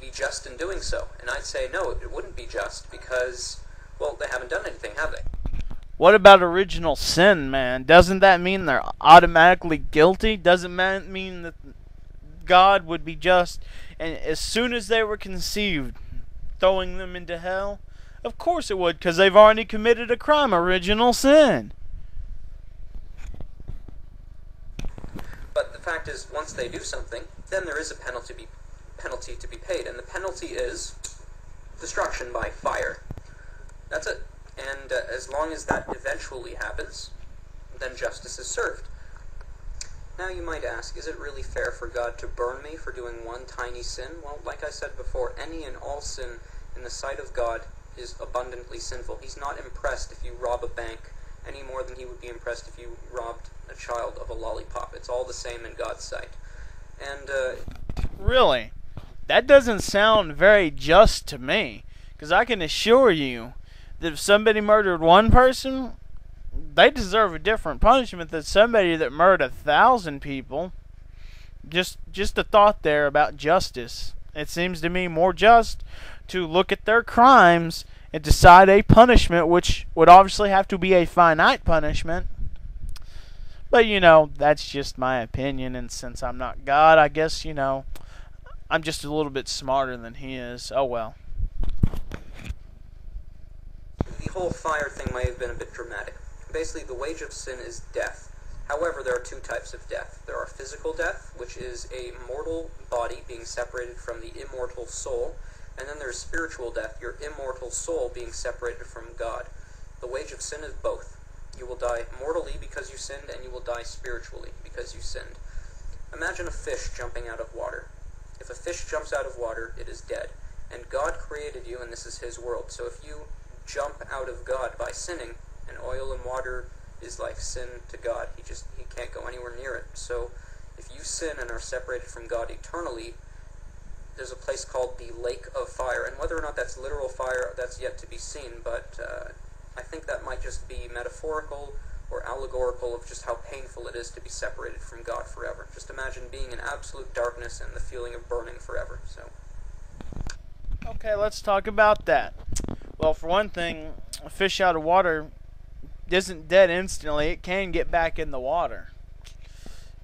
be just in doing so? And I'd say no, it wouldn't be just because, well, they haven't done anything, have they? What about original sin, man? Doesn't that mean they're automatically guilty? Doesn't that mean that God would be just, and as soon as they were conceived, throwing them into hell? Of course it would, because they've already committed a crime, original sin. But the fact is, once they do something, then there is a penalty to be paid, and the penalty is destruction by fire. That's it. And as long as that eventually happens, then justice is served. Now you might ask, is it really fair for God to burn me for doing one tiny sin? Well, like I said before, any and all sin in the sight of God is abundantly sinful. He's not impressed if you rob a bank any more than he would be impressed if you robbed a child of a lollipop. It's all the same in God's sight. And, Really? That doesn't sound very just to me. Because I can assure you that if somebody murdered one person, they deserve a different punishment than somebody that murdered 1,000 people. Just a thought there about justice. It seems to me more just to look at their crimes and decide a punishment, which would obviously have to be a finite punishment. But, that's just my opinion, and since I'm not God, I guess, I'm just a little bit smarter than he is. Oh well. The whole fire thing might have been a bit dramatic. Basically, the wage of sin is death. However, there are two types of death. There are physical death, which is a mortal body being separated from the immortal soul, and then there's spiritual death, your immortal soul being separated from God. The wage of sin is both. You will die mortally because you sinned, and you will die spiritually because you sinned. Imagine a fish jumping out of water. If a fish jumps out of water, it is dead. And God created you, and this is his world. So if you jump out of God by sinning, and oil and water is like sin to God. He can't go anywhere near it. So if you sin and are separated from God eternally, there's a place called the lake of fire. And whether or not that's literal fire, that's yet to be seen, but I think that might just be metaphorical or allegorical of just how painful it is to be separated from God forever. Just imagine being in absolute darkness and the feeling of burning forever. So, okay, let's talk about that. Well, for one thing, a fish out of water isn't dead instantly. It can get back in the water.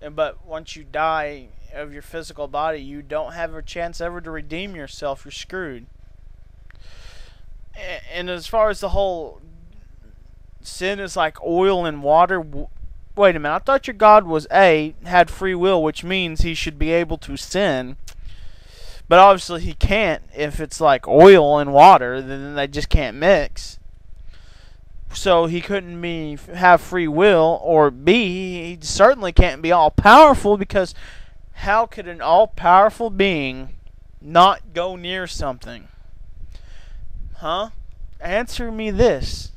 But once you die of your physical body, you don't have a chance ever to redeem yourself. You're screwed. And as far as the whole sin is like oil and water, wait a minute. I thought your God had free will, which means he should be able to sin. But obviously he can't if it's like oil and water, then they just can't mix. So he couldn't have free will, or he certainly can't be all-powerful, because how could an all-powerful being not go near something? Huh? Answer me this.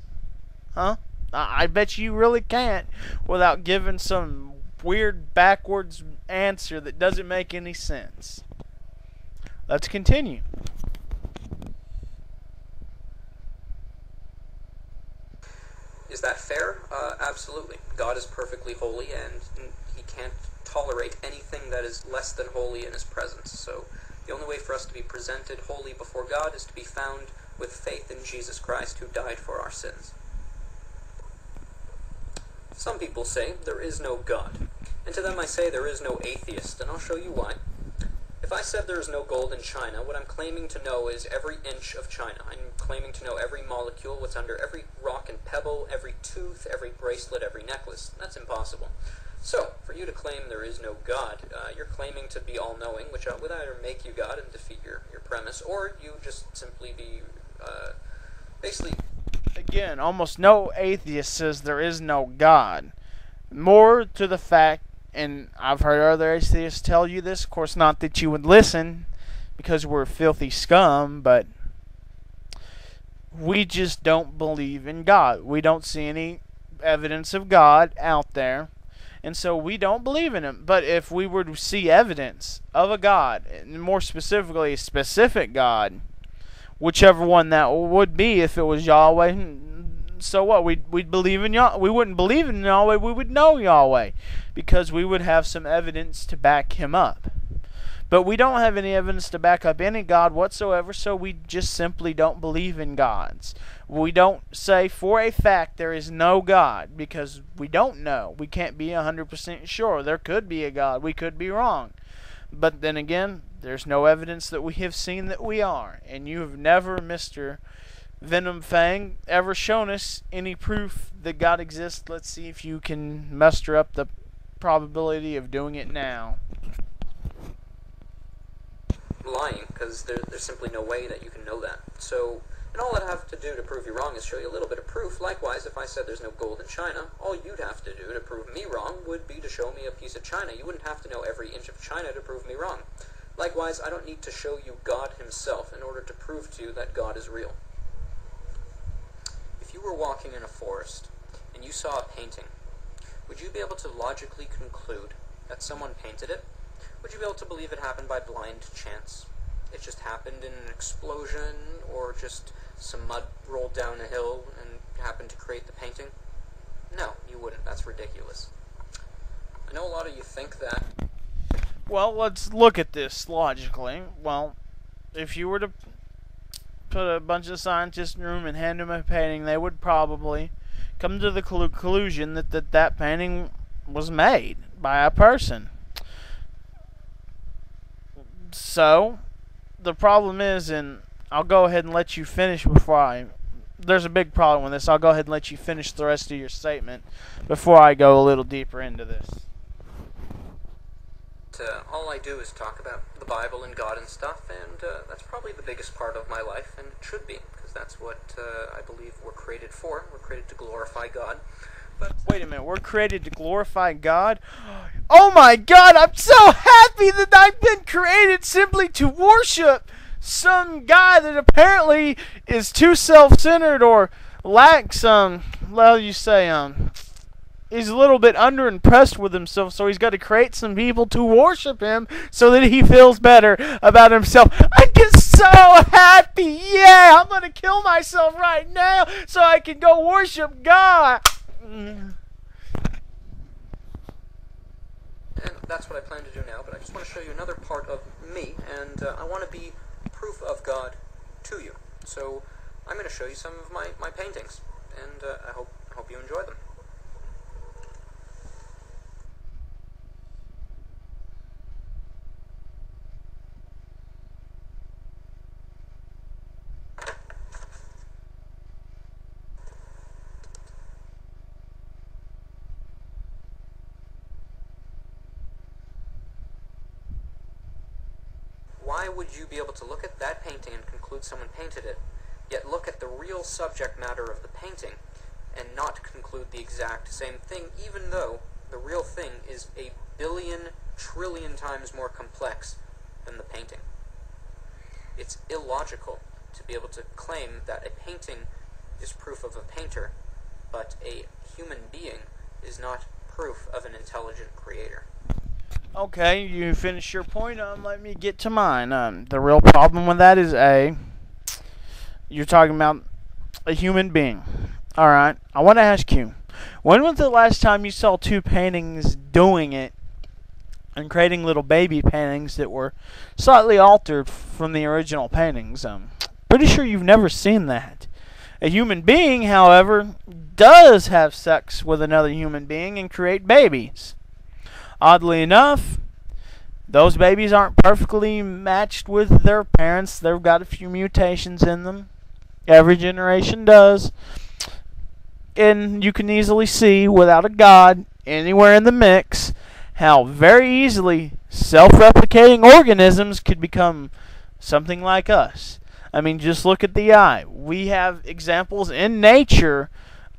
Huh? I bet you really can't without giving some weird backwards answer that doesn't make any sense. Let's continue. is that fair? Absolutely. God is perfectly holy, and he can't tolerate anything that is less than holy in his presence. So the only way for us to be presented holy before God is to be found with faith in Jesus Christ, who died for our sins. Some people say there is no God, and to them I say there is no atheist, and I'll show you why. If I said there is no gold in China, what I'm claiming to know is every inch of China. I'm claiming to know every molecule, what's under every rock and pebble, every tooth, every bracelet, every necklace. That's impossible. So, for you to claim there is no God, you're claiming to be all-knowing, which would either make you God and defeat your premise, or you just simply be, basically... Again, almost no atheist says there is no God. More to the fact, and I've heard other atheists tell you this, of course not that you would listen, because we're filthy scum, but we just don't believe in God. We don't see any evidence of God out there, and so we don't believe in him. But if we were to see evidence of a God, and more specifically a specific God, whichever one that would be, if it was Yahweh, so what? We'd believe in Yahweh. We wouldn't believe in Yahweh. We would know Yahweh, because we would have some evidence to back him up. But we don't have any evidence to back up any God whatsoever, so we just simply don't believe in gods. We don't say for a fact there is no God, because we don't know. We can't be 100% sure. There could be a God. We could be wrong. But then again, there's no evidence that we have seen that we are. And you have never, Mr. venomfangx, ever shown us any proof that God exists. Let's see if you can muster up the probability of doing it now. Lying, because there's simply no way that you can know that. So, and all I'd have to do to prove you wrong is show you a little bit of proof. Likewise, if I said there's no gold in China, all you'd have to do to prove me wrong would be to show me a piece of China. You wouldn't have to know every inch of China to prove me wrong. Likewise, I don't need to show you God himself in order to prove to you that God is real. If you were walking in a forest and you saw a painting, would you be able to logically conclude that someone painted it? Would you be able to believe it happened by blind chance? It just happened in an explosion, or just some mud rolled down a hill and happened to create the painting? No, you wouldn't. That's ridiculous. I know a lot of you think that. Well, let's look at this logically. Well, if you were to put a bunch of scientists in a room and hand them a painting, they would probably come to the conclusion that painting was made by a person. So, the problem is, and I'll go ahead and let you finish there's a big problem with this. I'll go ahead and let you finish the rest of your statement before I go a little deeper into this. All I do is talk about the Bible and God and stuff, and that's probably the biggest part of my life, and it should be, because that's what I believe we're created for. We're created to glorify God. But wait a minute, we're created to glorify God? Oh my God, I'm so happy that I've been created simply to worship some guy that apparently is too self-centered or lacks, he's a little bit underimpressed with himself, so he's got to create some people to worship him so that he feels better about himself. I get so happy, yeah, I'm going to kill myself right now so I can go worship God. And that's what I plan to do now, but I just want to show you another part of me, and I want to be proof of God to you. So I'm going to show you some of my paintings, and I hope you enjoy them. Why would you be able to look at that painting and conclude someone painted it, yet look at the real subject matter of the painting and not conclude the exact same thing, even though the real thing is a billion, trillion times more complex than the painting? It's illogical to be able to claim that a painting is proof of a painter, but a human being is not proof of an intelligent creator. Okay, you finish your point. Let me get to mine. The real problem with that is you're talking about a human being. Alright, I want to ask you, when was the last time you saw two paintings doing it and creating little baby paintings that were slightly altered from the original paintings? Pretty sure you've never seen that. A human being, however, does have sex with another human being and create babies. Oddly enough, those babies aren't perfectly matched with their parents. They've got a few mutations in them. Every generation does. And you can easily see, without a God anywhere in the mix, how very easily self-replicating organisms could become something like us. I mean, just look at the eye. We have examples in nature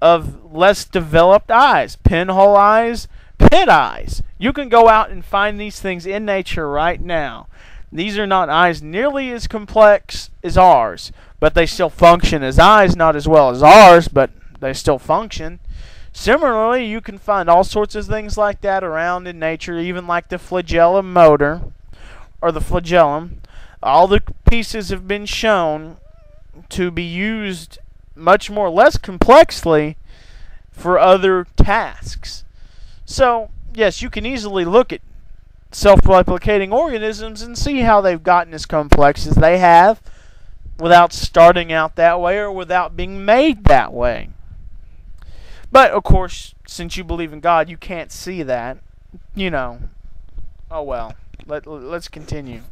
of less developed eyes. Pinhole eyes, pit eyes. You can go out and find these things in nature right now. These are not eyes nearly as complex as ours, but they still function as eyes, not as well as ours, but they still function. Similarly, you can find all sorts of things like that around in nature, even like the flagellum motor, or the flagellum. All the pieces have been shown to be used much more less complexly for other tasks. So, yes, you can easily look at self-replicating organisms and see how they've gotten as complex as they have without starting out that way or without being made that way. But, of course, since you believe in God, you can't see that. You know. Oh, well. Let's continue.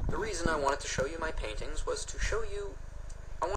The reason I wanted to show you my paintings was to show you